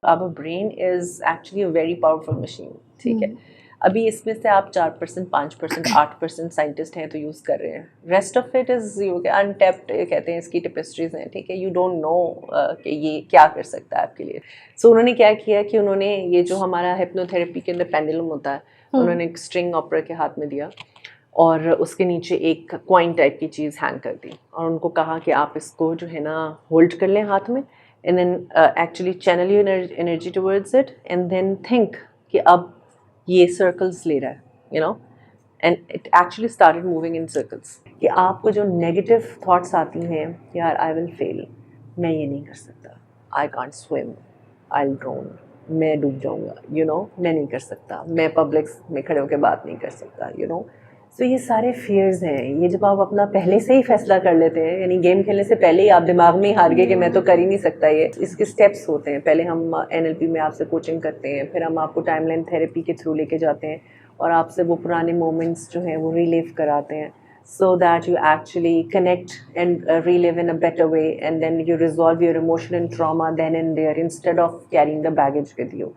Our brain is actually a very powerful machine, ठीक है. अभी इसमें से आप 4%, 5%, 8% साइंटिस्ट हैं तो यूज़ कर रहे हैं. Rest of it is you untapped, कहते हैं इसकी टेपेस्ट्रीज हैं, ठीक है. यू डोंट नो कि ये क्या कर सकता है आपके लिए. सो उन्होंने क्या किया कि उन्होंने ये जो हमारा हिप्नोथेरेपी के अंदर पेंडुलम होता है, उन्होंने एक स्ट्रिंग ऑपरेटर के हाथ में दिया और उसके नीचे एक कॉइन टाइप की चीज़ हैंग कर दी और उनको कहा कि आप इसको जो है ना होल्ड कर लें हाथ में, and then actually channel your energy towards it, and then think कि अब ये सर्कल्स ले रहा है, you know, and it actually started moving in circles. कि आपको जो नेगेटिव थॉट्स आती हैं, यार आई विल फेल, मैं ये नहीं कर सकता, I can't swim, I will drone, मैं डूब जाऊंगा, यू नो, मैं नहीं कर सकता, मैं पब्लिक में खड़े होकर बात नहीं कर सकता, यू नो. सो ये सारे फियर्स हैं. ये जब आप अपना पहले से ही फैसला कर लेते हैं, यानी गेम खेलने से पहले ही आप दिमाग में ही हार गए कि मैं तो कर ही नहीं सकता, ये इसके स्टेप्स होते हैं. पहले हम NLP में आपसे कोचिंग करते हैं, फिर हम आपको टाइमलाइन थेरेपी के थ्रू लेके जाते हैं और आपसे वो पुराने मोमेंट्स जो हैं वो रिलीव कराते हैं, so that you actually connect and relive in a better way, and then you resolve your emotion and trauma then and there instead of carrying the baggage with you.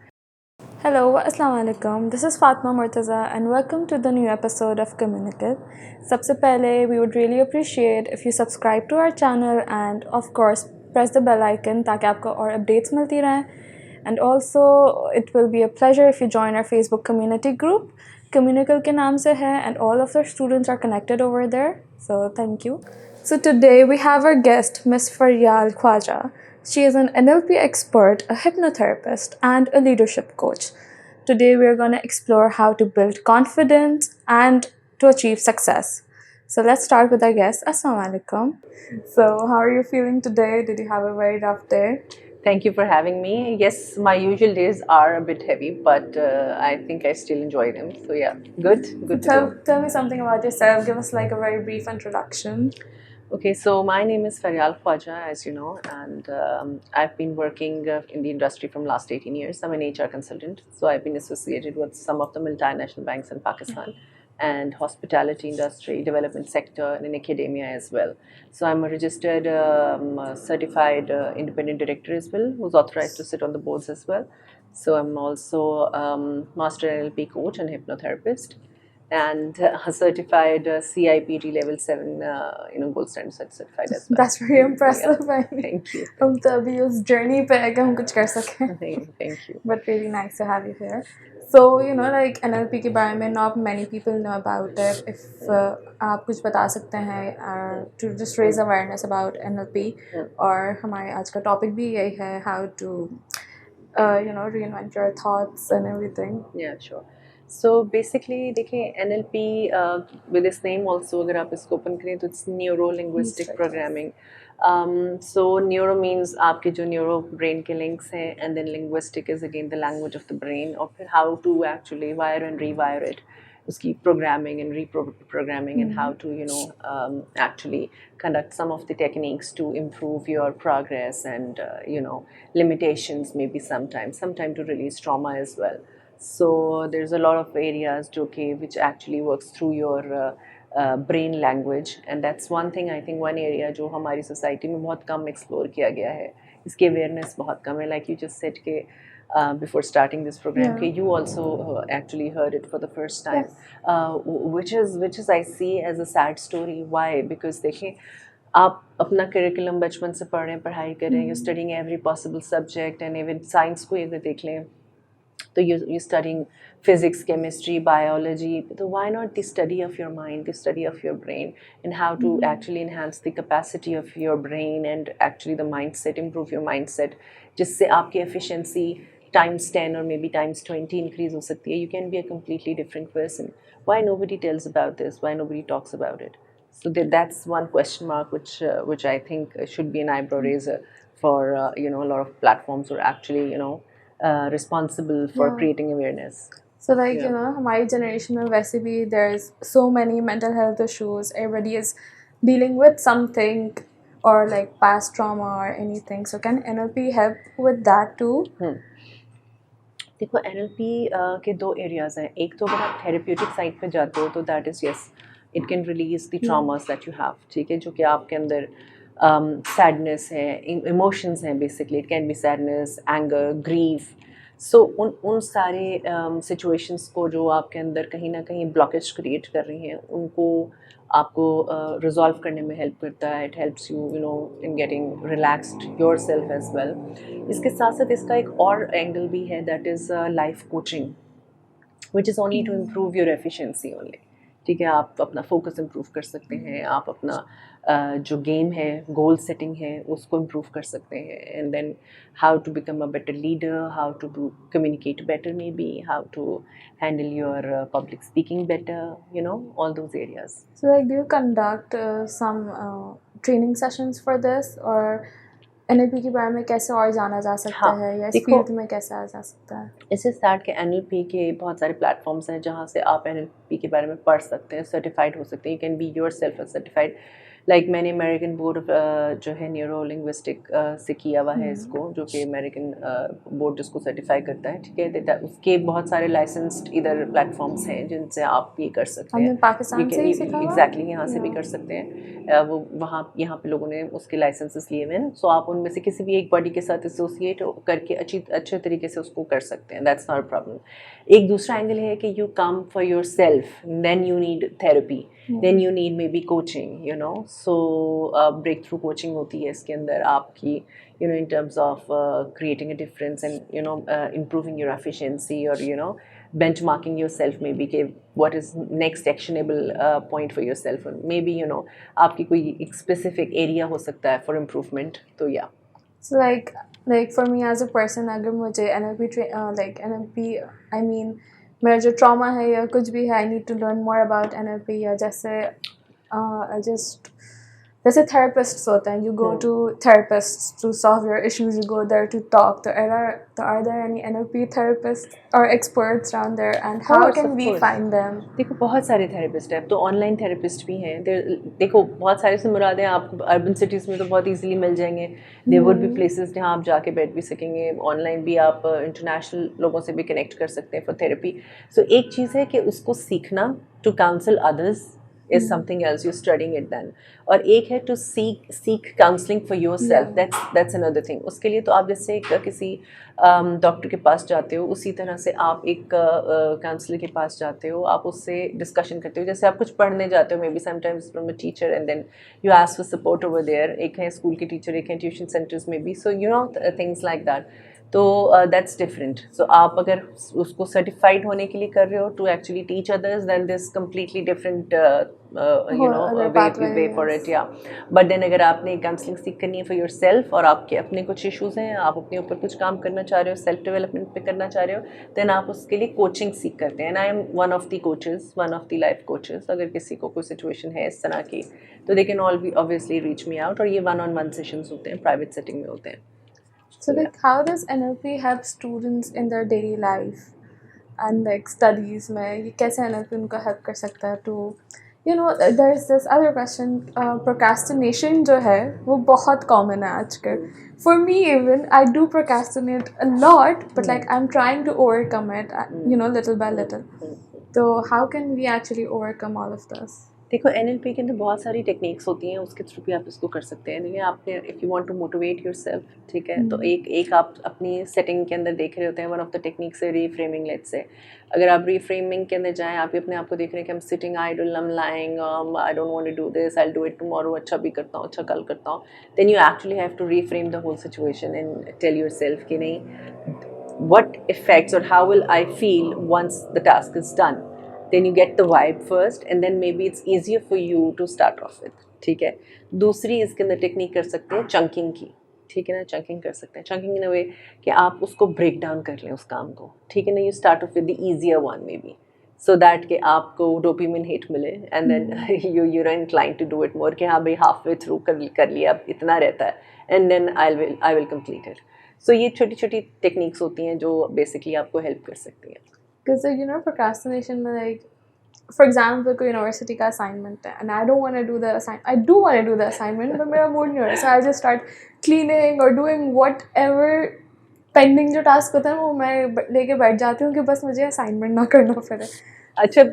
Hello, Assalamu alaikum. This is Fatma Murtaza and welcome to the new episode of Communicate. सबसे पहले, we would really appreciate if you subscribe to our channel and of course press the bell icon ताकि आपको और updates मिलती रहें. And also it will be a pleasure if you join our Facebook community group. Communicate के नाम से है and all of the students are connected over there. So thank you. So today we have our guest, Ms. Faryal Khwaja. She is an NLP expert, a hypnotherapist, and a leadership coach. Today we are going to explore how to build confidence and to achieve success. So let's start with our guest. Assalamu alaikum. So how are you feeling today? Did you have a very rough day? Thank you for having me. Yes, my usual days are a bit heavy, but I think I still enjoy them. So yeah, good to go. Tell me something about yourself. Give us like a very brief introduction. Okay, so my name is Faryal Khwaja, as you know, and I've been working in the industry from last 18 years. I'm an HR consultant, so I've been associated with some of the multinational banks in Pakistan and hospitality industry, development sector, and in academia as well. So I'm a registered, certified independent director as well, who's authorized to sit on the boards as well. So I'm also master NLP coach and hypnotherapist, and certified CIPT level 7, gold standard certified as well. That's very impressive. Yeah. Thank you. हम तो अभी उस journey पे हैं कि हम कुछ कर सकें. Thank you. But really nice to have you here. So you know, like NLP के बारे में not many people know about it. If आप कुछ बता सकते हैं to just raise awareness about NLP, और हमारे आज का topic भी यही है, how to reinvent your thoughts and everything. Yeah, sure. So basically देखिए NLP with this name also, अगर आप इसको open करें तो it's neuro linguistic programming. So neuro means आपके जो neuro brain के links हैं, and then linguistic is again the language of the brain, और फिर how to actually wire and rewire it, उसकी programming and reprogramming, and how to actually conduct some of the techniques to improve your progress and limitations maybe sometime to release trauma as well. So there's a lot of areas which actually works through your brain language, and that's one thing I think one area जो हमारी society में बहुत कम explore किया गया है, इसकी awareness बहुत कम है. Like you just said कि before starting this program, you also actually heard it for the first time. Yes. Which is I see as a sad story. Why? Because देखें, आप अपना curriculum बचपन से पढ़ रहे हैं, पढ़ाई कर रहे हैं, you're studying every possible subject, and even science को अगर देख लें तो you're studying physics, chemistry, biology. So why not the study of your mind, the study of your brain, and how to actually enhance the capacity of your brain and actually the mindset, improve your mindset, जिससे आपकी efficiency times 10 or maybe times 20 increase हो सकती है. You can be a completely different person. Why nobody tells about this? Why nobody talks about it? So that's one question mark which I think should be an eyebrow raiser for a lot of platforms who are actually responsible for creating awareness. So like हमारी generation में वैसे भी there's so many mental health issues. Everybody is dealing with something or like past trauma or anything. So can NLP help with that too? देखो NLP के दो areas हैं. एक तो अगर आप थेरेप्यूटिक साइड पे जाते हो तो that is yes, it can release the traumas that you have, ठीक है, जो कि आपके अंदर सैडनेस है, इमोशंस हैं basically, it can be sadness, anger, grief. So उन सारे सिचुएशंस को जो आपके अंदर कहीं ना कहीं ब्लॉकेज क्रिएट कर रही हैं, उनको आपको रिजॉल्व करने में हेल्प करता है. It helps you know in getting relaxed yourself as well. इसके साथ साथ इसका एक और एंगल भी है, that is life coaching, which is only to improve your efficiency only. ठीक है, आप अपना फोकस इम्प्रूव कर सकते हैं, आप अपना जो गेम है, गोल सेटिंग है, उसको इम्प्रूव कर सकते हैं. And then how to become a better leader, how to communicate better, maybe how to handle your public speaking better, you know, all those areas. So like, do you conduct some training sessions for this, और NLP के बारे में कैसे और जाना जा सकता हाँ, है, या इस देखो, फील्ड में कैसे आया जा सकता है? इससे स्टार्ट के NLP के बहुत सारे प्लेटफॉर्म्स हैं जहाँ से आप NLP के बारे में पढ़ सकते हैं, सर्टिफाइड हो सकते हैं. You can be your self certified. Like मैंने अमेरिकन बोर्ड जो है न्यूरो लिंग्विस्टिक से किया हुआ है इसको, जो कि अमेरिकन बोर्ड जिसको सर्टिफाई करता है. ठीक है, उसके बहुत सारे लाइसेंस्ड इधर प्लेटफॉर्म्स हैं जिनसे आप ये कर सकते हैं. हमने पाकिस्तान से ही सीखा हुआ? एग्जैक्टली, यहाँ से भी कर सकते हैं. वो वहाँ यहाँ पे लोगों ने उसके लाइसेंसेस लिए हुए हैं. सो आप उनमें से किसी भी एक बॉडी के साथ एसोसिएट करके अच्छे तरीके से उसको कर सकते हैं. That's not a problem. एक दूसरा एंगल है कि you come for yourself, then you need therapy, then you need maybe coaching, you know. So breakthrough coaching होती है इसके अंदर आपकी, you know, in terms of creating a difference and, you know, improving your efficiency, or, you know, benchmarking yourself, maybe कि what is next actionable point for yourself, or maybe, you know, आपकी कोई एक specific area हो सकता है for improvement. तो yeah. So like for me as a person, अगर मुझे NLP, I mean मेरा जो trauma है या कुछ भी है, I need to learn more about NLP, या जैसे therapists होते हैं, you go to therapists to solve your issues, you go there to talk. So are there any NLP therapists or experts around there, and how can we find them? देखो, बहुत सारे therapist हैं. तो online therapist भी हैं. देखो, बहुत सारे से मुराद हैं आपको अर्बन सिटीज़ में तो बहुत इजीली मिल जाएंगे. देयर वुड बी प्लेसेस जहाँ आप जाके बैठ भी सकेंगे. ऑनलाइन भी आप इंटरनेशनल लोगों से भी कनेक्ट कर सकते हैं फॉर थेरेपी. सो एक चीज़ है कि उसको सीखना, to counsel others is something else, you're studying it then. और एक है to seek counseling for yourself. That's another thing. उसके लिए तो आप जैसे किसी डॉक्टर के पास जाते हो, उसी तरह से आप एक काउंसलर के पास जाते हो, आप उससे डिस्कशन करते हो. जैसे आप कुछ पढ़ने जाते हो, maybe sometimes from a teacher, and then you ask for support over there. एक है स्कूल के टीचर, एक है ट्यूशन सेंटर्स में भी. So you know things like that. तो दैट्स डिफरेंट. सो आप अगर उसको सर्टिफाइड होने के लिए कर रहे हो to actually teach others, then this completely different you know way for it. या बट देन अगर आपने काउंसलिंग सीख करनी है फॉर योर सेल्फ, और आपके अपने कुछ इशूज़ हैं, आप अपने ऊपर कुछ काम करना चाह रहे हो, सेल्फ डेवलपमेंट पे करना चाह रहे हो, देन आप उसके लिए कोचिंग सीख करते हैं. And I am one of the coaches, one of the life coaches. अगर किसी को कोई सिचुएशन है इस तरह की, तो they can all B obviously reach me out. और ये 1-on-1 सेशंस होते हैं, प्राइवेट सेटिंग में होते हैं. So like, how does NLP help students in their daily life and like studies में, ये कैसे NLP उनको help कर सकता है to, you know, there is this other question, procrastination जो है वो बहुत common है आजकल. For me even, I do procrastinate a lot, but like I'm trying to overcome it, you know, little by little. So how can we actually overcome all of this? देखो, NLP के अंदर बहुत सारी techniques होती हैं, उसके through भी आप इसको कर सकते हैं. नहीं, आपने if you want to motivate yourself, ठीक है, तो एक आप अपनी सेटिंग के अंदर देख रहे होते हैं. वन ऑफ द टेक्निक्स है रीफ्रेमिंग. लेट्स से अगर आप रीफ्रेमिंग के अंदर जाएं, आप अपने आप को देख रहे हैं कि I am sitting idle, I am lying, I don't want to do this, I will do it tomorrow, अच्छा भी करता हूँ, अच्छा कल करता हूँ. Then you actually have to reframe the whole situation and tell yourself कि नहीं, what effects or how will I feel once the task is done. Then you get the vibe first, and then maybe it's easier for you to start off with. ठीक है. दूसरी इसके अंदर technique कर सकते हैं चंकिंग की. ठीक है ना, चंकिंग कर सकते हैं. चंकिंग इन अ वे कि आप उसको ब्रेक डाउन कर लें उस काम को. ठीक है ना, you start off with the easier one maybe, so that कि आपको डोपामिन हिट मिले, and then you're inclined to do it more कि हाँ भाई हाफ वे थ्रू कर लिया, अब इतना रहता है, and then I will complete it. So ये छोटी छोटी टेक्निक्स होती हैं जो बेसिकली आपको हेल्प कर सकती हैं. Because you know, procrastination में like, for example, कोई यूनिवर्सिटी का असाइनमेंट है, and I do want to do the assignment, but मेरा मूड नहीं हो रहा, so I just start cleaning or doing whatever pending जो टास्क होता है वो मैं लेके बैठ जाती हूँ कि बस मुझे असाइनमेंट ना करना पड़े. अच्छा,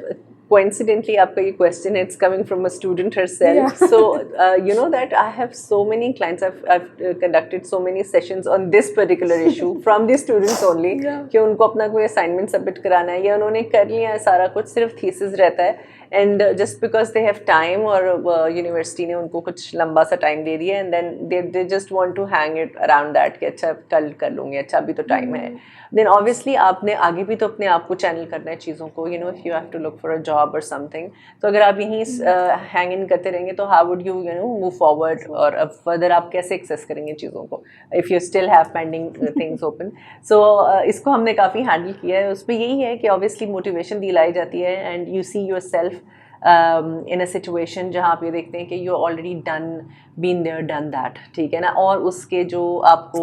coincidentally आपका ये question it's coming from a student herself. Yeah. So you know that I have so many clients, I've conducted so many sessions on this particular issue from the students only. Yeah. कि उनको अपना कोई assignment submit कराना है या उन्होंने कर लिया है सारा कुछ, सिर्फ thesis रहता है, and just because they have time और university ने उनको कुछ लंबा सा time दे दिया, and then they just want to hang it around that कि अच्छा कल कर लूँगी, अच्छा अभी तो time है. Then obviously आपने आगे भी तो अपने आप को channel करना है चीज़ों को, you know, if you have to look for a job or something. तो अगर आप यहीं hang in करते रहेंगे तो how would you know move forward, और अब further आप कैसे access करेंगे चीज़ों को if you still have pending things open. So इसको हमने काफ़ी handle किया है. उस पर यही है कि obviously motivation दिलाई जाती है and you see yourself in a situation जहाँ आप ये देखते हैं कि you already done been there done that, ठीक है ना, और उसके जो आपको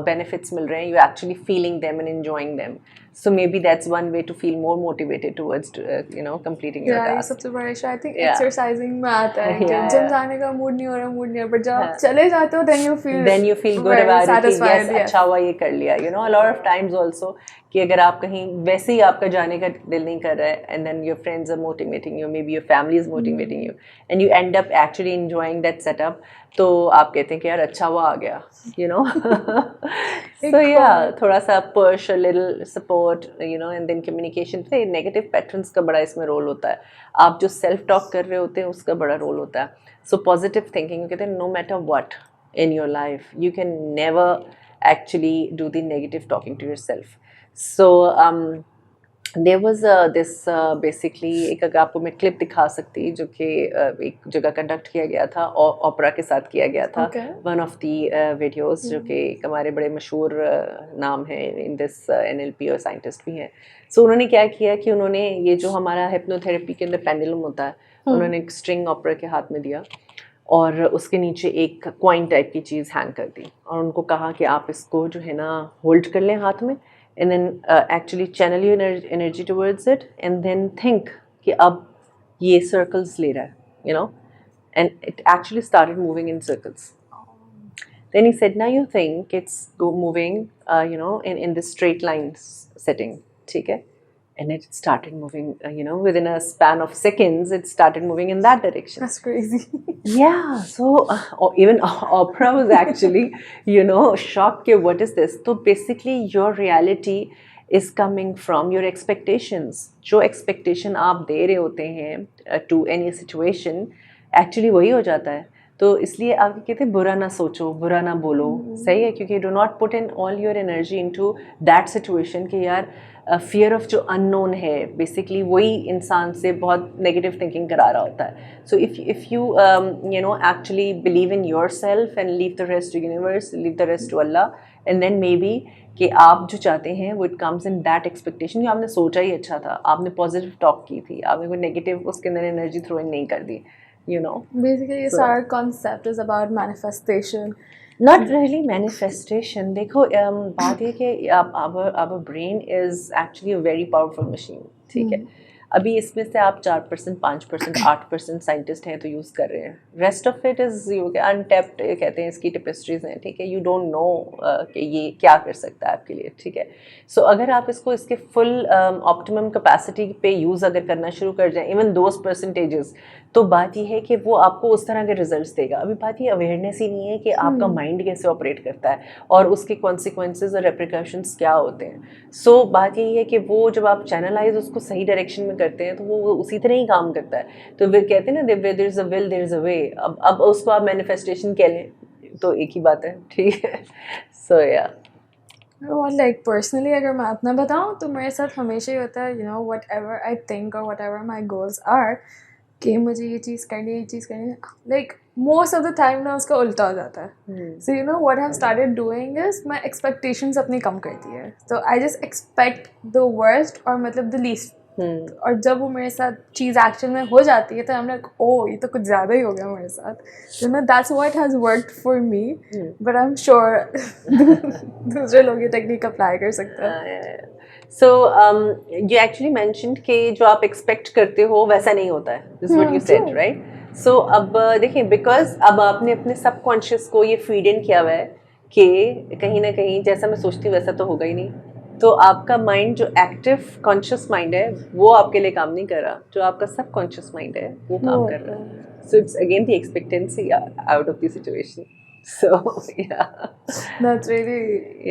benefits मिल रहे हैं, you actually feeling them and enjoying them. So maybe that's one way to feel more motivated towards you know completing your ये task. सबसे बड़ा issue I think Yeah. Exercising में आता है कि Yeah, जिम yeah. जाने का मूड नहीं हो रहा बट जब आप चले जाते हो then you feel good about it कि satisfied. yes, अच्छा हुआ ये कर लिया, you know. A lot of times also कि अगर आप कहीं वैसे ही आपका जाने का दिल नहीं कर रहा है and then your friends are motivating you, maybe your family is motivating you and you end up actually enjoying that setup, तो आप कहते हैं कि यार अच्छा हुआ आ गया, you know. So yeah, थोड़ा सा push, a little support, you know, and then communication. फिर negative patterns का बड़ा इसमें रोल होता है. आप जो self talk कर रहे होते हैं उसका बड़ा रोल होता है. So positive thinking, कहते हैं no matter what in your life, you can never actually do the negative talking to yourself. So there was this basically एक अगर आपको मैं क्लिप दिखा सकती जो कि एक जगह कंडक्ट किया गया था और ओपरा के साथ किया गया था. वन ऑफ दी वीडियोस जो कि हमारे बड़े मशहूर नाम है इन दिस NLP और साइंटिस्ट भी हैं. सो उन्होंने क्या किया कि उन्होंने ये जो हमारा हिप्नोथेरेपी के अंदर पेंडुलम होता है, उन्होंने एक स्ट्रिंग ओपरा के हाथ में दिया और उसके नीचे एक कॉइन टाइप की चीज़ हैंग कर दी और उनको कहा कि आप इसको जो है ना होल्ड कर लें हाथ में and then actually channel your energy towards it and then think कि अब ये circles ले रहा है, you know, and it actually started moving in circles. Then he said now you think it's moving you know in this straight line setting, ठीक है, and it started moving you know within a span of seconds it started moving in that direction. That's crazy. Yeah, so even Oprah was actually you know shocked कि what is this. So basically your reality is coming from your expectations. जो expectation आप दे रहे होते हैं to any situation actually वही हो जाता है. तो इसलिए आप कहते हैं बुरा ना सोचो, बुरा ना बोलो, सही है, क्योंकि do not put in all your energy into that situation कि यार fear of जो unknown है basically वही इंसान से बहुत negative thinking करा रहा होता है. So if you you know actually believe in yourself and leave the rest to universe, leave the rest to Allah, and then maybe कि आप जो चाहते हैं वो it comes in that expectation कि आपने सोचा ही अच्छा था, आपने positive talk की थी, आपने कोई negative उसके अंदर energy throw in नहीं कर दी, you know. Basically this our concept is about manifestation. Not really manifestation. देखो बात ये कि our brain is actually a very powerful machine, ठीक है. अभी इसमें से आप 4%, 5%, 8% साइंटिस्ट हैं तो यूज़ कर रहे हैं. Rest of it is you untapped कहते हैं इसकी टेपेस्ट्रीज हैं, ठीक है. यू डोंट नो कि ये क्या कर सकता है आपके लिए, ठीक है. सो अगर आप इसको इसके फुल ऑप्टिमम कैपेसिटी पे यूज़ अगर करना शुरू कर जाएं, इवन दोज परसेंटेजेस, तो बात ये है कि वो आपको उस तरह के रिजल्ट्स देगा. अभी बात ये अवेयरनेस ही नहीं है कि आपका माइंड कैसे ऑपरेट करता है और उसके कॉन्सिक्वेंसेज और रेप्रिकॉशंस क्या होते हैं. सो बात यही है कि वो जब आप चैनलाइज उसको सही डायरेक्शन में करते हैं तो वो उसी तरह ही काम करता है. तो वे कहते हैं ना there is a will there is a way. अब उसको आप मैनिफेस्टेशन कह लें तो एक ही बात है, ठीक है. सो या और लाइक पर्सनली अगर मैं अपना बताऊँ तो मेरे साथ हमेशा ही होता है, you know, whatever I think और whatever my goals are कि मुझे ये चीज़ करनी है, ये चीज़ करनी है, like most of the time ना उसका उल्टा हो जाता है. So you know what I have started doing is my expectations अपनी कम करती है. तो I just expect the worst और मतलब द लीस्ट. और जब वो मेरे साथ चीज़ एक्चुअल में हो जाती है तो हम लाइक ओ ये तो कुछ ज़्यादा ही हो गया मेरे साथ. You know that's what has worked for me, but I am sure दूसरे लोग ये टेक्निक अप्लाई कर सकते हैं. So you actually mentioned कि जो आप expect करते हो वैसा नहीं होता है. This is what you said, right? So अब देखिए because अब आपने अपने subconscious को ये feed in किया हुआ है कि कहीं ना कहीं जैसा मैं सोचती वैसा तो होगा ही नहीं, तो आपका माइंड जो एक्टिव कॉन्शियस माइंड है वो आपके लिए काम नहीं कर रहा, जो आपका सब कॉन्शियस माइंड है वो काम कर रहा है. So it's again the expectancy out of the situation. So That's really,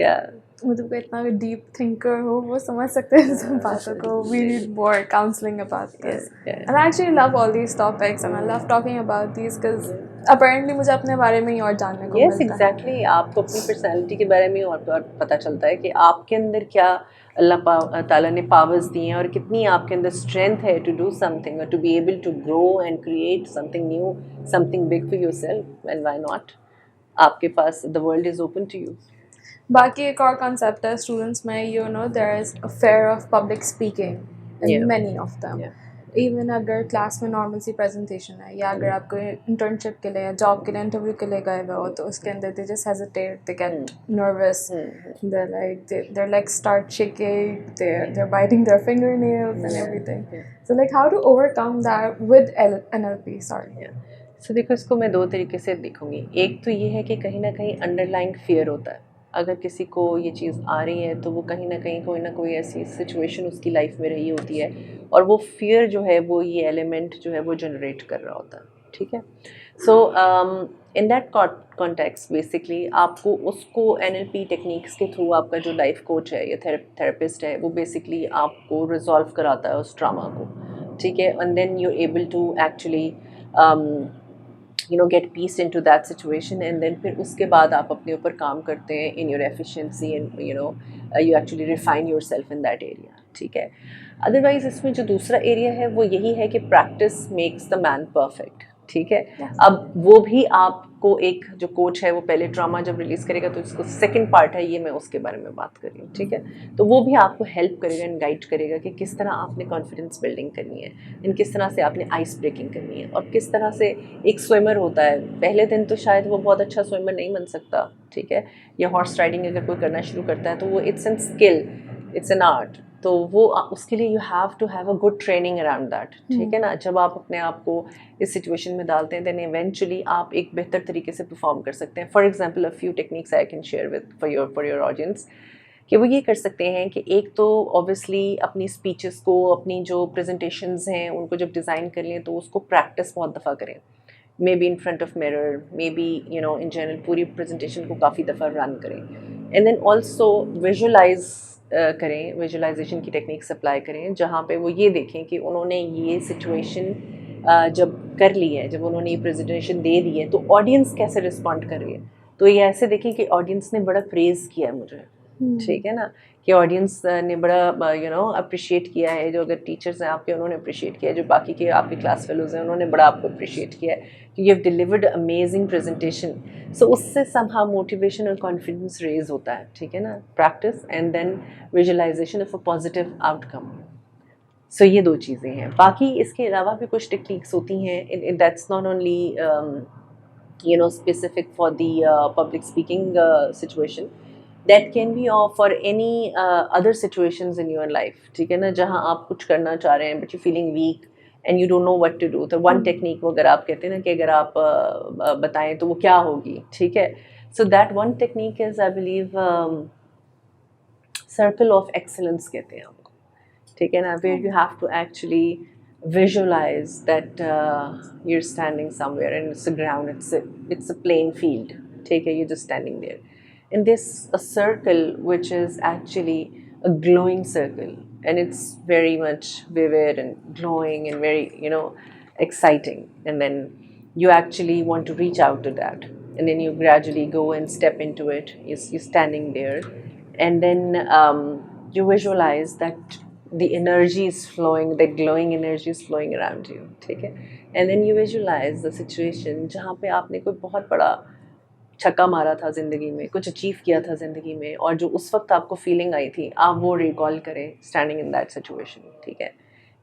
yeah. मतलब इतना डीप थिंकर हो वो समझ सकते हैं सब बातों को. We need more counseling about this. Yeah. And I actually love all these topics and I love talking about these because apparently मुझे अपने बारे में ही और जानने को Yes, मिलता है. exactly. आपको अपनी पर्सनालिटी के बारे में और पता चलता है कि आपके अंदर क्या अल्लाह ताला ने पावर्स दी हैं और कितनी आपके अंदर स्ट्रेंथ है टू डू समथिंग और to be able to grow and create something new, something big for yourself. And why not? आपके पास the world is open to you. बाकी एक और concept है students में, you know, there is a fear of public speaking in Yeah. many of them. Yeah. Even अगर class में normal सी presentation है या अगर आपको इंटर्नशिप के लिए या जॉब के लिए इंटरव्यू के लिए गए हुए हो तो उसके अंदर they just hesitate, they get nervous, they're like start shaking, they're biting their fingernails and everything. So like how to overcome that with NLP? Sorry. So देखो, इसको मैं दो तरीके से देखूंगी. एक तो ये है कि कहीं ना कहीं अंडरलाइंग फियर होता है. अगर किसी को ये चीज़ आ रही है तो वो कहीं ना कोई ऐसी सिचुएशन उसकी लाइफ में रही होती है और वो फियर जो है वो ये एलिमेंट जो है वो जनरेट कर रहा होता है. ठीक है. सो इन दैट कॉन्टेक्स्ट बेसिकली आपको उसको NLP टेक्निक्स के थ्रू आपका जो लाइफ कोच है या थेरेपिस्ट है वो बेसिकली आपको रिजॉल्व कराता है उस ट्रामा को. ठीक है. And then you able to actually get peace into that situation and then फिर उसके बाद आप अपने ऊपर काम करते हैं in your efficiency and you actually refine yourself in that area. ठीक है. अदरवाइज इसमें जो दूसरा एरिया है वो यही है कि practice makes the man perfect. ठीक है. अब वो भी आपको एक जो कोच है वो पहले ड्रामा जब रिलीज़ करेगा तो इसको सेकंड पार्ट है ये मैं उसके बारे में बात कर रही हूँ. ठीक है. तो वो भी आपको हेल्प करेगा एंड गाइड करेगा कि किस तरह आपने कॉन्फिडेंस बिल्डिंग करनी है एंड किस तरह से आपने आइस ब्रेकिंग करनी है और किस तरह से एक स्विमर होता है पहले दिन तो शायद वो बहुत अच्छा स्विमर नहीं बन सकता. ठीक है. या हॉर्स राइडिंग अगर कोई करना शुरू करता है तो वो it's an skill, it's an art. तो वो उसके लिए you have to have a good training around that. ठीक है ना. जब आप अपने आप को इस सिचुएशन में डालते हैं देन इवेंचुअली आप एक बेहतर तरीके से परफॉर्म कर सकते हैं. For example a few techniques I can share with for your audience कि वो ये कर सकते हैं कि एक तो ऑब्वियसली अपनी स्पीचेस को अपनी जो प्रेजेंटेशंस हैं उनको जब डिज़ाइन कर लें तो उसको प्रैक्टिस बहुत दफ़ा करें. May be in front of mirror, may be in general पूरी प्रेजेंटेशन को काफ़ी दफ़ा रन करें. एंड देन ऑल्सो विजुअलाइज करें, विजुअलाइजेशन की टेक्निक्स अप्लाई करें जहाँ पे वो ये देखें कि उन्होंने ये सिचुएशन जब कर ली है, जब उन्होंने ये प्रेजेंटेशन दे दी है तो ऑडियंस कैसे रिस्पॉन्ड कर रही है. तो ये ऐसे देखें कि ऑडियंस ने बड़ा प्रेज़ किया मुझे. ठीक है ना. कि ऑडियंस ने बड़ा अप्रिशिएट किया है. जो अगर टीचर्स हैं आपके उन्होंने अप्रिशिएट किया है, जो बाकी के आपके क्लास फेलोज़ हैं उन्होंने बड़ा आपको अप्रिशिएट किया है कि you have delivered amazing presentation. So उससे समहाउ मोटिवेशन और कॉन्फिडेंस रेज होता है. ठीक है ना. Practice and then visualisation of a positive outcome. So ये दो चीज़ें हैं. बाकी इसके अलावा भी कुछ टेक्निक्स होती हैं. That's not only specific for the public speaking situation. That can be for any other situations in your life. ठीक है ना. जहाँ आप कुछ करना चाह रहे हैं but you feeling weak and you don't know what to do. तो one technique वो अगर आप कहते हैं ना कि अगर आप बताएं तो वो क्या होगी. ठीक है. So that one technique is I believe circle of excellence कहते हैं आपको. ठीक है ना. Where you have to actually visualize that you're standing somewhere and it's a ground, it's a plain field. ठीक है. You're just standing there. And this a circle which is actually a glowing circle and it's very much vivid and glowing and very exciting. And then you actually want to reach out to that and then you gradually go and step into it. You're standing there and then you visualize that the energy is flowing, that glowing energy is flowing around you. ठीक है. And then you visualize the situation जहाँ पे आपने कोई बहुत बड़ा छक्का मारा था ज़िंदगी में, कुछ अचीव किया था ज़िंदगी में और जो उस वक्त आपको फीलिंग आई थी आप वो रिकॉल करें स्टैंडिंग इन दैट सिचुएशन. ठीक है.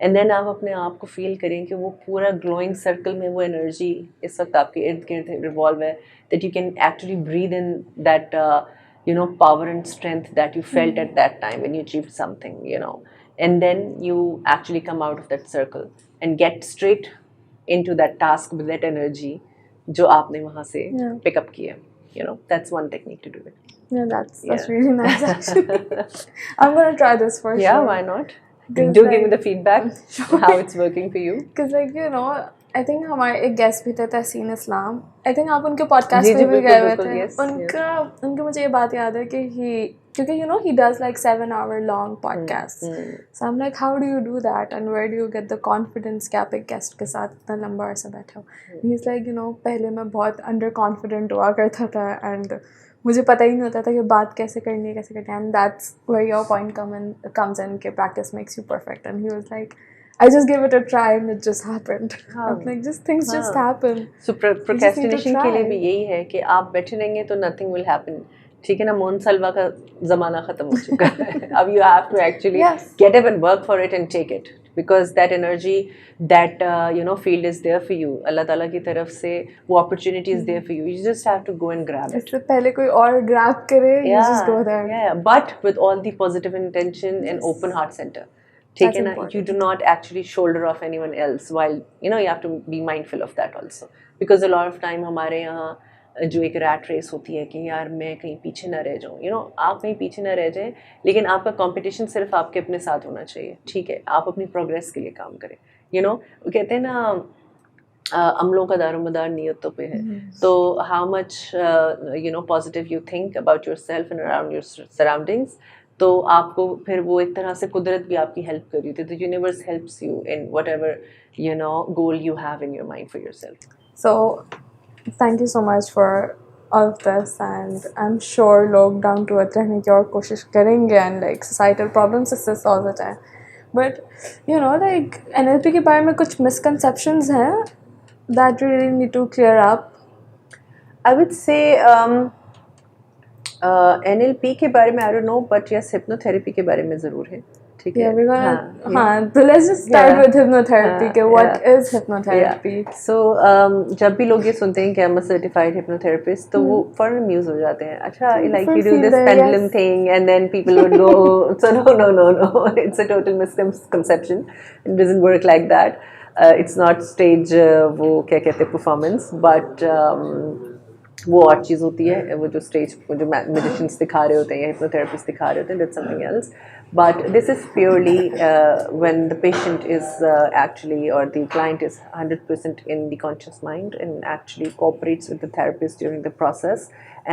एंड देन आप अपने आप को फील करें कि वो पूरा ग्लोइंग सर्कल में वो एनर्जी इस वक्त आपके इर्द गिर्द रिवॉल्व है. That you can actually breathe in that power and strength that you felt at that time when you achieved something. And then you actually come out of that circle and get straight into that task with that energy जो आपने वहाँ से pickup किया. that's one technique to do it. Yeah, that's really nice actually. I'm gonna try this for Yeah, sure. why not? 'Cause, Do like, give me the feedback how it's working for you. Because I think हमारे एक guest भी थे तहसीन इस्लाम. I think आप उनके podcast जी, पे भी बिल्कुल, गए हुए बिल्कुल, थे. yes, उनके मुझे ये बात याद है कि क्योंकि he does like 7-hour long podcasts. So I'm like, how do you do that and where do you get the confidence कि आप एक गेस्ट के साथ इतना लंबा अर्सा बैठे हो? He's like, पहले मैं बहुत under confident हुआ करता था and मुझे पता ही नहीं होता था कि बात कैसे करनी है and that's where your point comes in कि practice makes you perfect. And he was like, I just gave it a try and it just happened. I'm like, things just happen. So procrastination के लिए भी यही है कि आप बैठे रहेंगे तो nothing will happen. ठीक है ना, मोहन सलवा का ज़माना ख़त्म हो चुका है. अब you have to actually get up and work for it and take it. Because that energy, that field is there for you. Allah Taala की तरफ से वो opportunity is there for you. You just have to go and grab it. इससे पहले कोई और grab करे, you just go there. Yeah, but with all the positive intention and open heart center. ठीक है ना, you do not actually shoulder off anyone else while you have to be mindful of that also. Because a lot of time हमारे यहाँ जो एक rat race होती है कि यार मैं कहीं पीछे ना रह जाऊँ, आप कहीं पीछे ना रह जाएं, लेकिन आपका कंपटीशन सिर्फ आपके अपने साथ होना चाहिए. ठीक है, आप अपनी प्रोग्रेस के लिए काम करें. वो कहते हैं ना, अमलों का दारोमदार नियतों पे है. तो how much positive you think about your self and around your surroundings, तो आपको फिर वो एक तरह से कुदरत भी आपकी हेल्प कर रही थी. The universe helps you in what ever goal you have in your mind for your self. So thank you so much for all of this, and I'm sure लोग down to earth रहने की और कोशिश करेंगे and like societal problems exist all the time. But like NLP के बारे में कुछ misconceptions हैं that you really need to clear up. I would say NLP के बारे में I don't know, but yes, hypnotherapy के बारे में ज़रूर है. Yeah, we're gonna so let's just start with hypnotherapy. What is hypnotherapy? So जब भी लोग ये सुनते हैं कि I'm a certified hypnotherapist, तो वो फौरन amused हो जाते हैं. अच्छा, like you do this pendulum thing and then people would go, so no, it's a total misconception. It doesn't work like that. It's not stage वो क्या कहते हैं performance, but वो और चीज़ होती है. वो जो स्टेज जो magicians दिखा रहे होते हैं या hypnotherapists दिखा रहे होते हैं, that's something else. But this is purely when the patient is actually, or the client is 100% in the conscious mind and actually cooperates with the therapist during the process.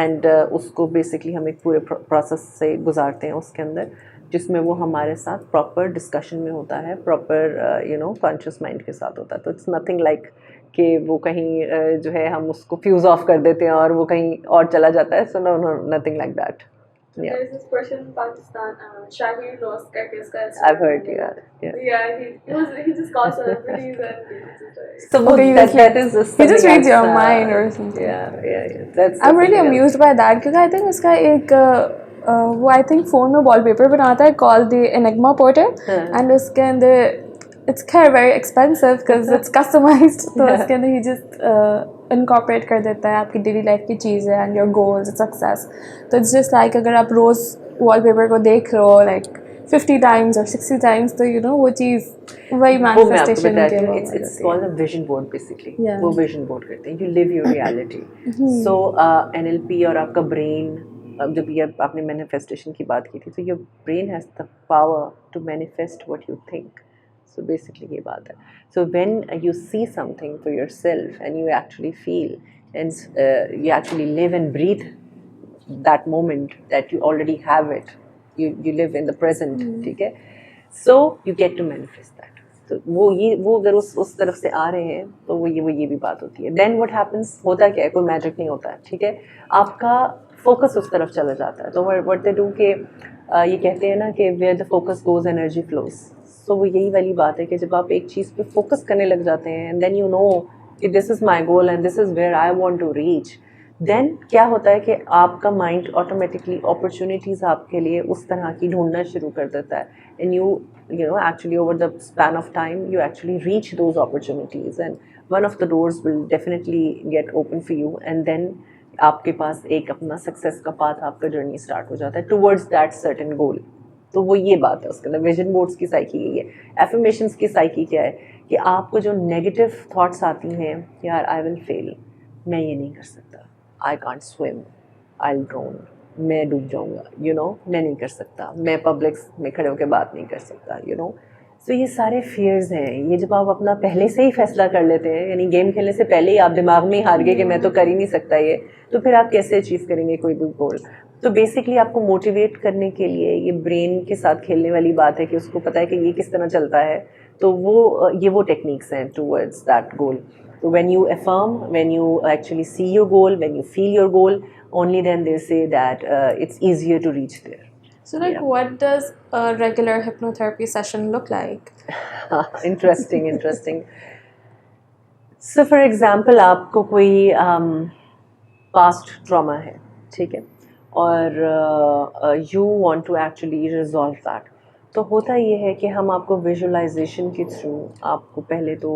And उसको basically हम एक पूरे process से गुजारते हैं उसके अंदर, जिसमें वो हमारे साथ proper discussion में होता है, proper conscious mind के साथ होता है. तो it's nothing like कि वो कहीं जो है हम उसको फ्यूज़ ऑफ कर देते हैं और वो कहीं और चला जाता है. So no, nothing like that. Yeah. There's this person in Pakistan, Shahir Rost करके उसका. I've heard, yeah. He just calls celebrities and so okay, that is he just reads your mind or something. Yeah. That's I'm really amused by that because I think उसका एक वो I think phone में wallpaper बनाता है called the Enigma Portal and उसके अंदर it's kind of very expensive because it's customized. तो उसके अंदर he just incorporate कर देता है आपकी daily life की चीज़ें and your goals and success. तो it's just like अगर आप रोज़ wallpaper को देख रहे हो like 50 times or 60 times, तो वो चीज़ वही manifestation के वो. It's called a vision board basically. Yeah. वो vision board करते हैं. You live your reality. So NLP और आपका brain, जब ये आपने manifestation की बात की थी, तो your brain has the power to manifest what you think. So basically ये बात है. So when you see something for yourself and you actually feel and you actually live and breathe that moment that you already have it, you live in the present, ठीक है? So you get to manifest that. So वो अगर उस तरफ से आ रहे हैं तो वो ये भी बात होती है. Then what happens, होता क्या है, कोई magic नहीं होता है, ठीक है? आपका focus उस तरफ चला जाता है. तो what they do कि ये कहते हैं ना कि where the focus goes energy flows. So वो यही वाली बात है कि जब आप एक चीज़ पे फोकस करने लग जाते हैं and then you know कि this is my goal and this is where I want to reach, then क्या होता है कि आपका माइंड ऑटोमेटिकली अपॉर्चुनिटीज़ आपके लिए उस तरह की ढूंढना शुरू कर देता है and you actually over the span of time you actually reach those opportunities and one of the doors will definitely get open for you and then आपके पास एक अपना सक्सेस का पाथ, आपका जर्नी स्टार्ट हो जाता है towards that certain goal. तो वो ये बात है उसके अंदर. विजन बोर्ड्स की साइकी यही है. एफर्मेशंस की साइकी क्या है कि आपको जो नेगेटिव थॉट्स आती हैं, यार आई विल फेल, मैं ये नहीं कर सकता, I can't swim, I will drone, मैं डूब जाऊंगा, मैं नहीं कर सकता, मैं पब्लिक में खड़े होकर बात नहीं कर सकता, सो ये सारे फियर्स हैं। ये जब आप अपना पहले से ही फैसला कर लेते हैं, यानी गेम खेलने से पहले ही आप दिमाग में ही हार गए कि मैं तो कर ही नहीं सकता ये, तो फिर आप कैसे अचीव करेंगे कोई भी गोल। तो बेसिकली आपको मोटिवेट करने के लिए ये ब्रेन के साथ खेलने वाली बात है कि उसको पता है कि ये किस तरह चलता है, तो वो टेक्निक्स हैं towards that goal. So when you affirm, when you actually see your goal, when you feel your goal, only then they say that it's easier to reach there. So what does a regular hypnotherapy session look like? Interesting. So for example, आपको कोई past trauma है, ठीक है, और you want to actually resolve that. तो होता ये है कि हम आपको विजुअलाइजेशन के थ्रू आपको पहले तो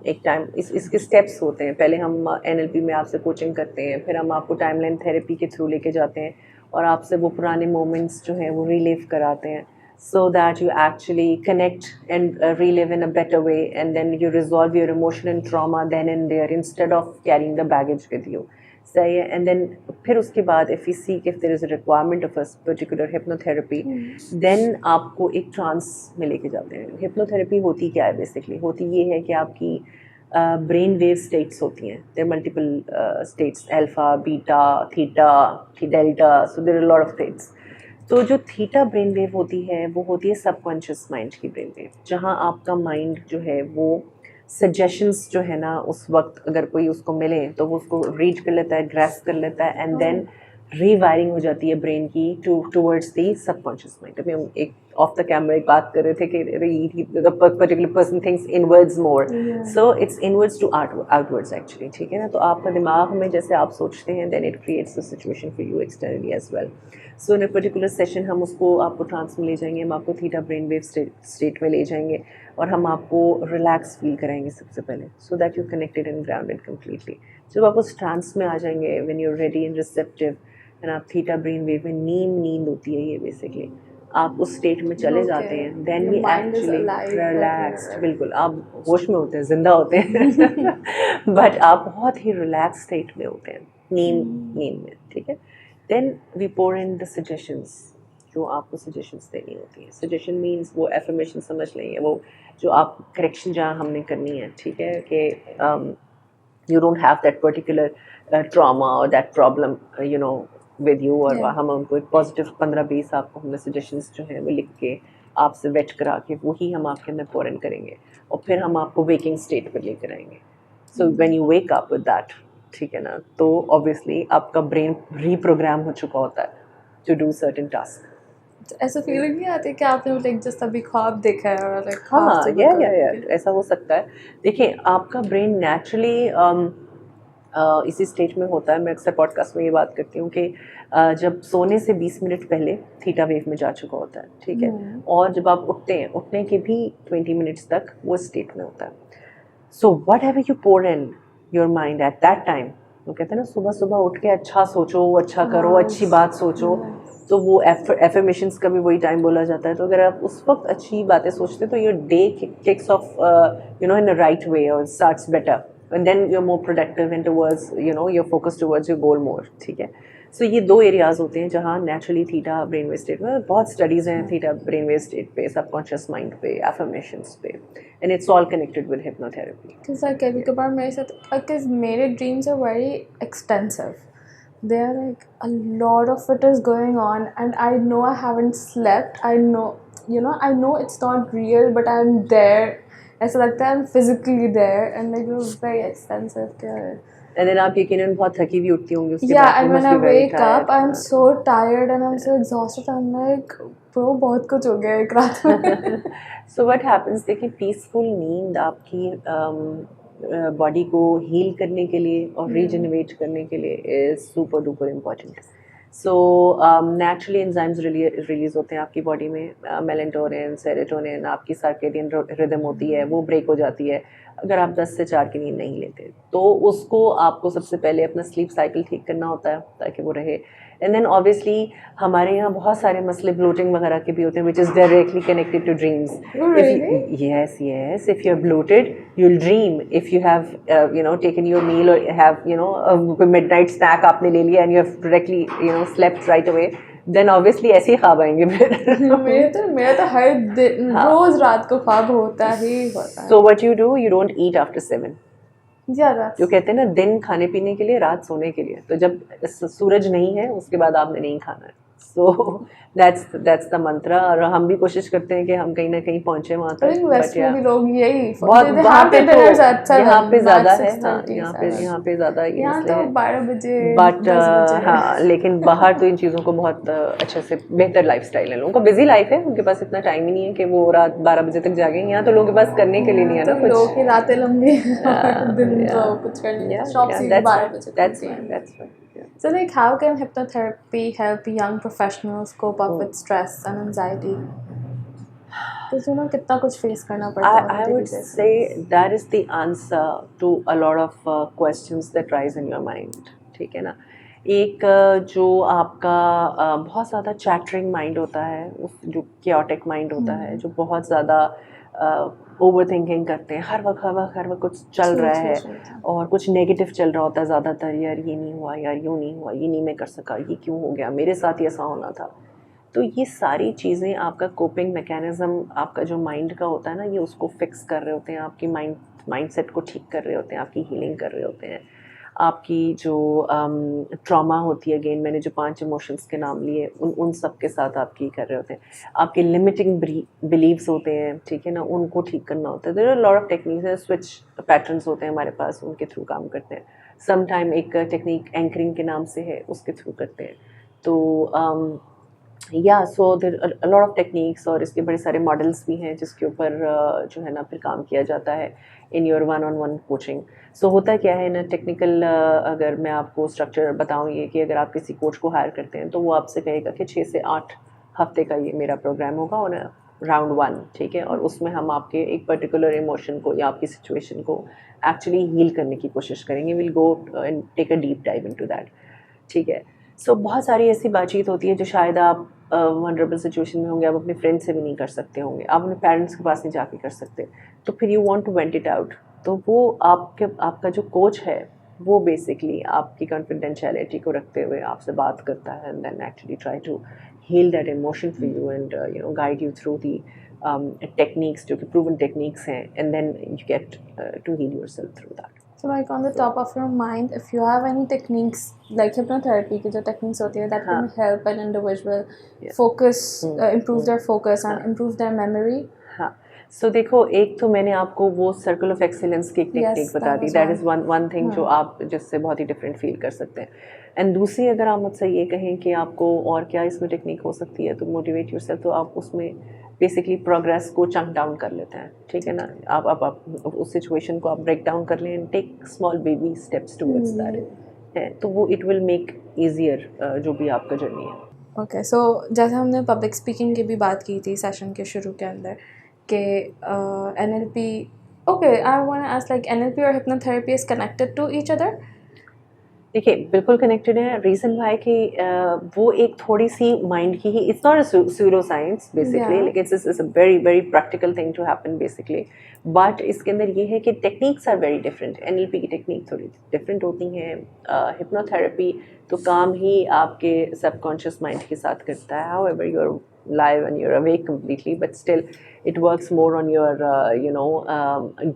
एक टाइम इसके स्टेप्स होते हैं। पहले हम NLP में आपसे कोचिंग करते हैं, फिर हम आपको टाइमलाइन थेरेपी के थ्रू लेके जाते हैं और आपसे वो पुराने मोमेंट्स जो हैं वो रिलीव कराते हैं, so that you actually connect and relive in a better way, and then you resolve your emotion and trauma then and there instead of carrying the baggage with you. सही है। And then फिर उसके बाद if you see if there is a requirement of a particular hypnotherapy, then आपको एक trans में लेके जाते हैं। हिप्नोथेरेपी होती क्या है? बेसिकली होती ये है कि आपकी ब्रेन वेव स्टेट्स होती हैं। There multiple states, alpha, beta, theta, delta, so there are lot of states. तो जो थीटा ब्रेन वेव होती है वो होती है सबकॉन्शियस माइंड की ब्रेन वेव, जहाँ आपका माइंड जो है वो सजेशंस जो है ना उस वक्त अगर कोई उसको मिले तो वो उसको रीड कर लेता है, ग्रैस्प कर लेता है, एंड देन रीवायरिंग हो जाती है ब्रेन की टूवर्ड्स द सबकॉन्शियस माइंड। अभी हम एक ऑफ द कैमरा एक बात कर रहे थे कि particular person thinks inwards more, so it's inwards to outwards actually, ठीक है ना। तो आपका दिमाग में जैसे आप सोचते हैं then it creates the situation for you externally as well. So in a particular session हम उसको आपको ट्रांस में ले जाएंगे, हम आपको थीटा ब्रेन वेव स्टेट में ले जाएंगे और हम आपको रिलैक्स फील कराएंगे सबसे पहले, so that you connected and grounded completely. जब आप उस ट्रांस में आ जाएंगे, when you are ready and receptive, and आप थीटा ब्रेन वेव में नींद होती है ये बेसिकली, आप उस स्टेट में चले जाते हैं, देन वी एक्चुअली रिलैक्स्ड, बिल्कुल आप होश में होते हैं, जिंदा होते हैं बट आप बहुत ही रिलैक्स स्टेट में होते हैं, नींद में, ठीक है। Then we pour in the suggestions, जो आपको सजेशंस देनी होती है। सजेशन मीन्स वो एफर्मेशन समझ लेंगे, वो जो आप करेक्शन जहाँ हमने करनी है, ठीक है, कि you don't have that particular trauma और दैट प्रॉब्लम विद यू, और हम उनको एक पॉजिटिव 15-20 आपको हमने सजेशंस जो हैं वो लिख के आपसे वेट करा के वही हम आपके अंदर पोर इन करेंगे और फिर हम आपको वेकिंग स्टेट पर लेकर आएंगे। So when you wake up with that, ठीक है ना, तो ऑब्वियसली आपका ब्रेन रीप्रोग्राम हो चुका होता है टू डू सर्टेन टास्क। ऐसा फीलिंग नहीं आती कि आपने लाइक जस्ट अभी ख्वाब देखा है और लाइक हाँ, या ऐसा हो सकता है। देखिए आपका ब्रेन नेचुरली इसी स्टेज में होता है। मैं अक्सर पॉडकास्ट में ये बात करती हूँ कि जब सोने से 20 मिनट पहले थीटा वेव में जा चुका होता है, ठीक है, और जब आप उठते हैं, उठने के भी 20 मिनट्स तक वो स्टेट में होता है। So whatever you pour in your mind at that time, वो कहते हैं ना सुबह सुबह उठ के अच्छा सोचो, अच्छा करो, अच्छी बात सोचो, तो वो एफर्मेशंस का भी वही टाइम बोला जाता है। तो अगर आप उस वक्त अच्छी बातें सोचते तो your day kicks off in a right way और starts better, and then you're more productive and towards you're focused towards your goal more, ठीक है। सो ये दो एरियाज होते हैं जहाँ naturally theta brain wave state में, बहुत स्टडीज़ हैं थीटा ब्रेन वेव स्टेट पे, सबकॉन्शियस माइंड पे, एफर्मेशंस पे, and it's all connected with hypnotherapy. Sir कभी कभार मेरे साथ, बिकॉज मेरे dreams are very extensive, they are like a lot of it is going on and I know I haven't slept, I know it's not real but I'm there, ऐसा लगता है I'm physically there and like it was very expensive क्या है। And then आप यकीनन बहुत थकी भी उठती होंगी उसके बाद। Yeah, and when I wake up I'm so tired and I'm so exhausted, I'm like bro बहुत कुछ हो गया एक रात में। So what happens, देखिए पीसफुल नींद आपकी बॉडी को हील करने के लिए और रीजनरेट करने के लिए is super duper important. So naturally enzymes release होते हैं आपकी बॉडी में, मेलेटोनिन, सेरोटोनिन, आपकी सर्केडियन रिदम होती है वो ब्रेक हो जाती है, अगर आप 10 से 4 की नींद नहीं लेते तो उसको आपको सबसे पहले अपना स्लीप साइकिल ठीक करना होता है ताकि वो रहे। एंड देन ऑब्वियसली हमारे यहाँ बहुत सारे मसले ब्लोटिंग वगैरह के भी होते हैं which is directly connected to dreams. Yes, if you're bloated you'll dream. If you have taken your meal or have a midnight snack आपने ले लिया and you have directly slept right away, then obviously ऐसे ही ख्वाब आएंगे फिर। मेरा तो हर दिन रोज रात को ख्वाब होता ही होता है। So what you do, you don't eat after 7. ज़्यादा जो कहते हैं ना दिन खाने पीने के लिए रात सोने के लिए, तो जब सूरज नहीं है उसके बाद आपने नहीं खाना है। सो दैट्स द मंत्र। और हम भी कोशिश करते हैं कि हम कहीं ना कहीं पहुंचे वहाँ तक। वेस्ट में भी लोग यही बहुत वहाँ पे तो यहाँ पे ज़्यादा है, यहाँ पे ज़्यादा यहाँ तो 12 बजे बट हाँ, लेकिन बाहर तो इन चीज़ों को बहुत अच्छे से बेहतर लाइफस्टाइल है। लोगों का बिजी लाइफ है, उनके पास इतना टाइम ही नहीं है कि वो रात 12 बजे तक जागें। यहाँ तो लोगों के पास करने के लिए नहीं है ना कुछ। लोगों की रातें लंबी दिन तो कुछ करने शॉप से 12 बजे। That's right. So like how can hypnotherapy help young professionals cope up with stress and anxiety? तो कितना कुछ फेस करना पड़ता है। I would say that is the answer to a lot of questions that rise in your mind, ठीक है ना। एक जो आपका बहुत ज़्यादा चैटरिंग माइंड होता है, जो chaotic माइंड होता है, जो बहुत ज़्यादा ओवर थिंकिंग करते हैं, हर वक्त कुछ चल रहा है और कुछ नेगेटिव चल रहा होता है ज़्यादातर। यार ये नहीं हुआ, यार यूँ नहीं हुआ, ये नहीं मैं कर सका, ये क्यों हो गया, मेरे साथ ही ऐसा होना था। तो ये सारी चीज़ें आपका कोपिंग मैकेनिज़्म आपका जो माइंड का होता है ना, ये उसको फिक्स कर रहे होते हैं, आपकी माइंडसेट को ठीक कर रहे होते हैं, आपकी हीलिंग कर रहे होते हैं। आपकी जो ट्रॉमा होती है, अगेन मैंने जो 5 इमोशंस के नाम लिए, उन सब के साथ आपकी कर रहे होते हैं। आपके लिमिटिंग बिलीव्स होते हैं, ठीक है ना, उनको ठीक करना होता है। There are lot of techniques हैं, स्विच पैटर्न्स होते हैं हमारे पास, उनके थ्रू काम करते हैं। सम टाइम एक टेक्निक एंकरिंग के नाम से है, उसके थ्रू करते हैं। तो so there a lot of techniques और इसके बड़े सारे मॉडल्स भी हैं जिसके ऊपर जो है ना फिर काम किया जाता है इन योर 1-on-1 कोचिंग। सो होता क्या है ना, टेक्निकल अगर मैं आपको स्ट्रक्चर बताऊँ, ये कि अगर आप किसी कोच को हायर करते हैं तो वो आपसे कहेगा कि 6 से 8 हफ्ते का ये मेरा प्रोग्राम होगा और राउंड 1, ठीक है, और उसमें हम आपके एक पर्टिकुलर इमोशन को या आपकी सिचुएशन को एक्चुअली हील करने की कोशिश करेंगे। Will go and take a deep dive into that, ठीक है। सो बहुत सारी ऐसी बातचीत होती है जो शायद आप वनरेबल सिचुएशन में होंगे, आप अपने फ्रेंड से भी नहीं कर सकते होंगे, आप अपने पेरेंट्स के पास नहीं जाके कर सकते, तो फिर you want to vent it out. तो वो आपका जो कोच है वो बेसिकली आपकी कॉन्फिडेंशियलिटी को रखते हुए आपसे बात करता है and then actually try to heal that emotion for you and guide you through the techniques जो कि प्रूवन टेक्निक्स हैं, and then you get to heal yourself through that. So like on the top of your mind, if you have any techniques like hypnotherapy की जो techniques होती है that can help an individual focus, improve their focus and improve their memory. हाँ, सो देखो, एक तो मैंने आपको वो सर्कल ऑफ एक्सीलेंस की एक टेक्निक बता दी, दैट इज़ वन थिंग जो आप जिससे बहुत ही डिफरेंट फील कर सकते हैं। एंड दूसरी अगर आप मुझसे ये कहें कि आपको और क्या इसमें टेक्निक हो सकती है तो मोटिवेट योरसेल्फ, तो आप उसमें बेसिकली प्रोग्रेस को चंक डाउन कर लेते हैं, ठीक है ना। आप उस सिचुएशन को आप ब्रेक डाउन कर लें, take small baby steps towards that है, तो वो इट विल मेक ईजियर जो भी आपका जर्नी है। ओके, सो जैसे हमने पब्लिक स्पीकिंग की भी बात की थी सेशन के शुरू के अंदर कि NLP, okay, I want to ask like NLP और hypnotherapy is connected to each other? देखिए, बिल्कुल कनेक्टेड है। रीज़न वाई कि वो एक थोड़ी सी माइंड की ही, it's not a pseudo science basically, लेकिन it's a very very practical thing to happen basically. But इसके अंदर ये है कि techniques are very different. NLP की टेक्निक थोड़ी डिफरेंट होती हैं। हिप्नोथेरेपी तो काम ही आपके सबकॉन्शियस माइंड के साथ करता है, however you are live and you're awake completely, but still it works more on your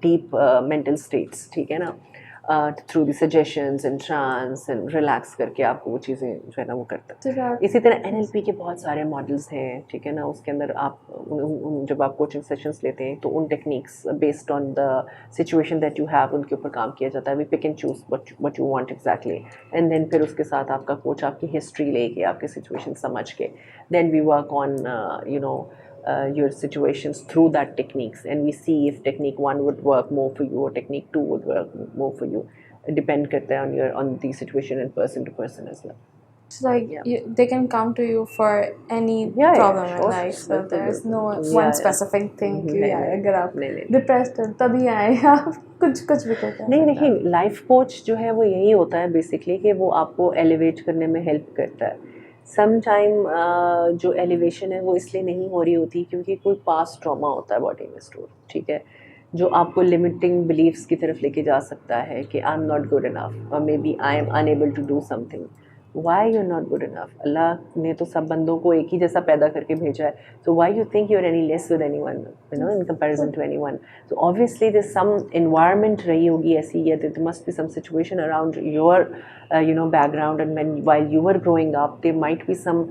deep mental states, ठीक है ना, through the suggestions and trance and relax करके आपको वो चीज़ें जो है ना वो करता है। इसी तरह NLP के बहुत सारे मॉडल्स हैं, ठीक है ना, उसके अंदर आप जब आप कोचिंग सेशंस लेते हैं तो उन techniques based on the situation that you have उनके ऊपर काम किया जाता है। We pick and choose what you want exactly, and then फिर उसके साथ आपका कोच आपकी हिस्ट्री लेके आपकी सिचुएशन समझ के then we work on your situations through that techniques, and we see if technique 1 would work more for you or technique 2 would work more for you. It depend करता है on the situation and person to person as well. It's like Yeah. they can come to you for any Yeah, problem in sure. life, so बिल्कुल, there's बिल्कुल. no Yeah, one yeah. specific thing कि नहीं, यार नहीं, अगर आप नहीं, नहीं. डिप्रेस्ड हो तभी आए आप कुछ भी करते नहीं हैं देखिए, लाइफ कोच जो है वो यही होता है बेसिकली कि वो आपको एलिवेट करने में हेल्प करता है. सम टाइम जो एलिवेशन है वो इसलिए नहीं हो रही होती क्योंकि कोई पास्ट ट्रॉमा होता है बॉडी में स्टोर, ठीक है, जो आपको लिमिटिंग बिलीव्स की तरफ लेके जा सकता है कि I am not good enough और maybe I am unable to do something. Why you are not good enough? Allah ने तो सब बंदों को एक ही जैसा पैदा करके भेजा है, so why you think you're any less with anyone, you know, in comparison to anyone? So obviously there's some environment रही होगी ऐसी, या there must be some situation around your you know background, and when while you were growing up there might be some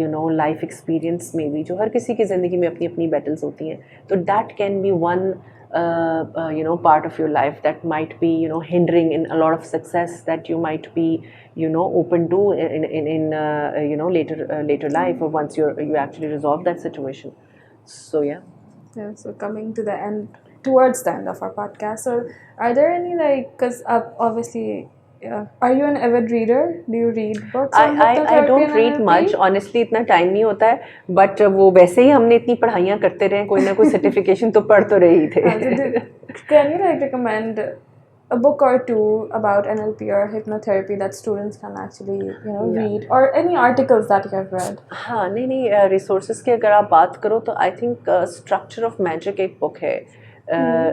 you know life experience maybe जो हर किसी की ज़िंदगी में अपनी अपनी battles होती हैं, तो that can be one you know part of your life that might be you know hindering in a lot of success that you might be you know open to in you know later life, or once you actually resolve that situation. So yeah. Yeah, so coming to the end, towards the end of our podcast, so are there any like, because obviously, are you an avid reader? Do you read books on I hypnotherapy don't and read NLP? much honestly, इतना time नहीं होता है, but वो वैसे ही हमने इतनी पढ़ाइयाँ करते रहे, कोई ना कोई सर्टिफिकेशन तो पढ़ तो रहे ही थे. Can you like recommend a book or two about NLP or hypnotherapy that students can actually you know read, or any articles that you have read? हाँ, नहीं नहीं, रिसोर्सेज की अगर आप बात करो तो I think structure of magic एक बुक है,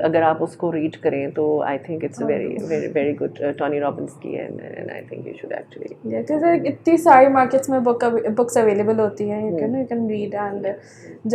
अगर आप उसको रीड करें तो I think it's very very very good, Tony Robbins की है, and I think you should actually. Yeah, because like इतनी सारी मार्केट्स में बुक्स अवेलेबल होती हैं, you can read and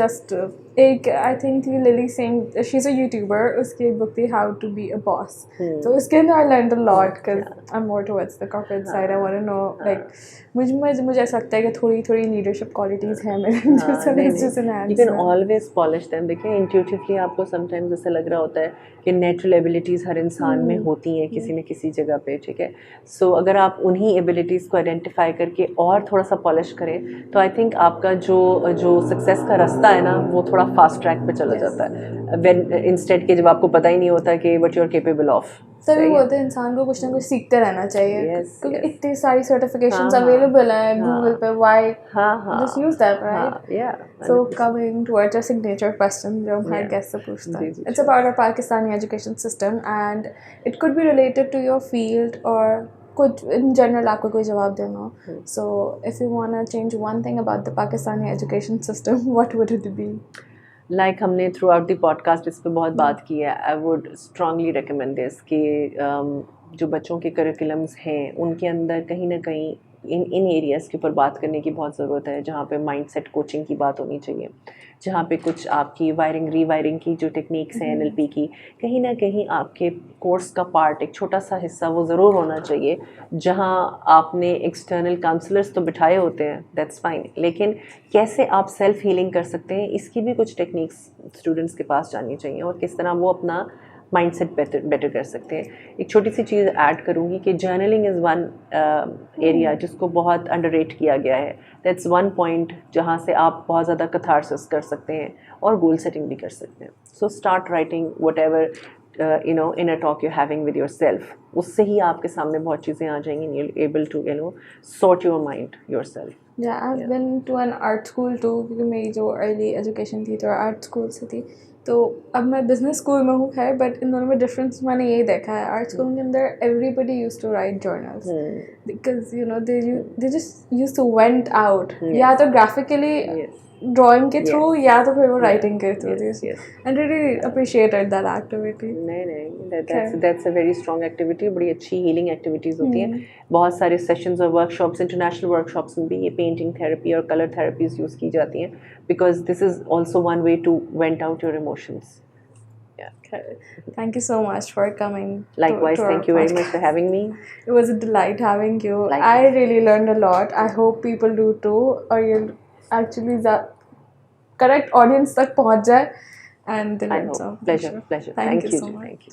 just एक आई थिंक थी Lilly Singh, she is a YouTuber, उसकी एक बुक थी how to be a boss, तो उसके अंदर I learned a lot because I am more towards the corporate side. I want to know like मुझे ऐसा लगता है कि थोड़ी लीडरशिप क्वालिटीज़ हैं मेरे अंदर, so let's just enhance you can them. Always polish them. देखिए इंट्यूटिवली आपको समटाइम्स ऐसा लग रहा होता है कि नेचुरल एबिलिटीज़ हर इंसान में होती हैं किसी न किसी जगह पे, ठीक है. सो अगर आप उन्हीं एबिलिटीज़ को आइडेंटिफाई करके और थोड़ा सा पॉलिश करें तो आई थिंक आपका जो सक्सेस का रास्ता है ना वो थोड़ा फास्ट ट्रैक पे चला जाता है, व्हेन इंस्टेड के जब आपको पता ही नहीं होता कि what you are capable of. तभी बोलते हैं इंसान को कुछ ना कुछ सीखते रहना चाहिए, Yes, क्योंकि yes. इतनी सारी सर्टिफिकेशंस हाँ, अवेलेबल हैं गूगल पे. व्हाई हाँ just use that, right? yeah. So coming towards our signature question जो हमारे guest से पूछता है, जी, it's about our Pakistani education system and it could be related to your field or कुछ in general आपको कोई जवाब देना हो. So if you wanna change one thing about the Pakistani education system, what would it be? Like हमने through out the podcast इस पर बहुत बात की है. I would strongly recommend this कि जो बच्चों के करिकुलम्स हैं उनके अंदर कहीं ना कहीं इन एरियाज़ के ऊपर बात करने की बहुत ज़रूरत है, जहाँ पे माइंडसेट कोचिंग की बात होनी चाहिए, जहाँ पे कुछ आपकी वायरिंग रीवायरिंग की जो टेक्निक्स हैं NLP की, कहीं ना कहीं आपके कोर्स का पार्ट एक छोटा सा हिस्सा वो ज़रूर होना चाहिए, जहाँ आपने एक्सटर्नल काउंसलर्स तो बिठाए होते हैं, दैट्स फाइन, लेकिन कैसे आप सेल्फ हीलिंग कर सकते हैं इसकी भी कुछ टेक्निक्स स्टूडेंट्स के पास जानी चाहिए, और किस तरह वो अपना माइंडसेट बेटर कर सकते हैं. एक छोटी सी चीज़ ऐड करूँगी कि जर्नलिंग इज़ वन एरिया जिसको बहुत अंडररेट किया गया है. दैट्स वन पॉइंट जहाँ से आप बहुत ज़्यादा कैथारसिस कर सकते हैं और गोल सेटिंग भी कर सकते हैं. So start writing what ever you know inner talk you're having with yourself, उससे ही आपके सामने बहुत चीज़ें आ जाएंगी and you're able to you know sort your mind yourself. Yeah, I've been to an art school too, क्योंकि मेरी जो early education थी तो आर्ट स्कूल से थी, तो अब मैं बिजनेस स्कूल में हूँ खैर, बट इन दोनों में डिफरेंस मैंने यही देखा है. आर्ट स्कूल के अंदर everybody used to write journals because you know they just used to went out, या तो graphically ड्राइंग के थ्रू या तो फिर वो राइटिंग के through. And really appreciated that activity. नहीं that's a very strong activity, बड़ी अच्छी हीलिंग एक्टिविटीज़ होती हैं. बहुत सारे सेशंस और वर्कशॉप्स, इंटरनेशनल वर्कशॉप्स में भी ये पेंटिंग थेरेपी और कलर थेरेपीज यूज़ की जाती हैं, because this is also one way to vent out your emotions. Thank you so much for coming. Likewise, thank you very much for having me. It was a delight having you. Likewise. I really learned a lot. I hope people do too, or you'll actually correct audience तक पहुंच जाए and they learn. So pleasure. Thank you so much. Thank you.